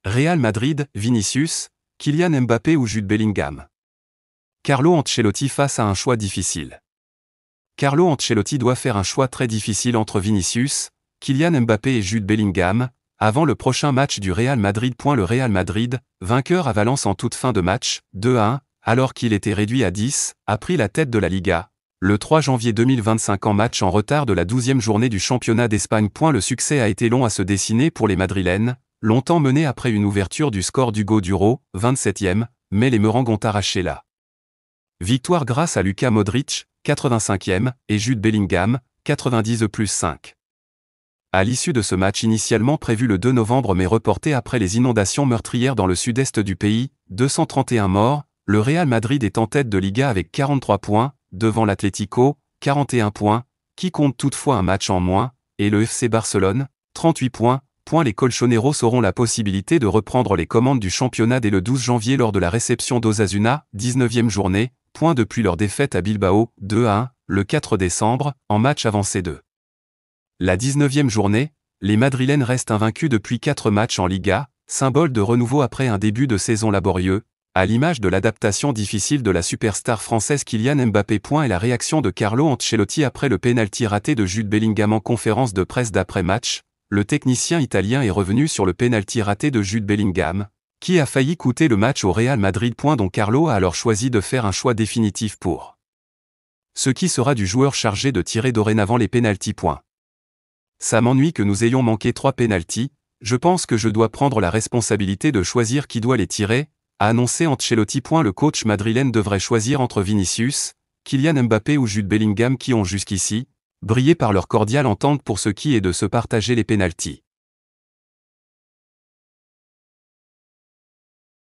Real Madrid, Vinicius, Kylian Mbappé ou Jude Bellingham. Carlo Ancelotti face à un choix difficile. Carlo Ancelotti doit faire un choix très difficile entre Vinicius, Kylian Mbappé et Jude Bellingham, avant le prochain match du Real Madrid. Le Real Madrid, vainqueur à Valence en toute fin de match, 2-1, alors qu'il était réduit à 10, a pris la tête de la Liga, le 3 janvier 2025 en match en retard de la 12e journée du championnat d'Espagne. Le succès a été long à se dessiner pour les Madrilènes, longtemps menés après une ouverture du score d'Hugo Duro, 27e, mais les Merengues ont arraché la victoire grâce à Luka Modric, 85e, et Jude Bellingham, 90+5. À l'issue de ce match initialement prévu le 2 novembre mais reporté après les inondations meurtrières dans le sud-est du pays, 231 morts, le Real Madrid est en tête de Liga avec 43 points, devant l'Atlético, 41 points, qui compte toutefois un match en moins, et le FC Barcelone, 38 points. Les Colchoneros auront la possibilité de reprendre les commandes du championnat dès le 12 janvier lors de la réception d'Osasuna, 19e journée, depuis leur défaite à Bilbao, 2-1, le 4 décembre, en match avancé 2. La 19e journée, les Madrilènes restent invaincus depuis 4 matchs en Liga, symbole de renouveau après un début de saison laborieux, à l'image de l'adaptation difficile de la superstar française Kylian Mbappé. Et la réaction de Carlo Ancelotti après le pénalty raté de Jude Bellingham en conférence de presse d'après-match. Le technicien italien est revenu sur le pénalty raté de Jude Bellingham, qui a failli coûter le match au Real Madrid. Dont Carlo a alors choisi de faire un choix définitif pour ce qui sera du joueur chargé de tirer dorénavant les pénaltys. Ça m'ennuie que nous ayons manqué 3 pénaltys, je pense que je dois prendre la responsabilité de choisir qui doit les tirer, a annoncé Ancelotti. Le coach madrilène devrait choisir entre Vinicius, Kylian Mbappé ou Jude Bellingham qui ont jusqu'ici brillé par leur cordiale entente pour ce qui est de se partager les pénaltys.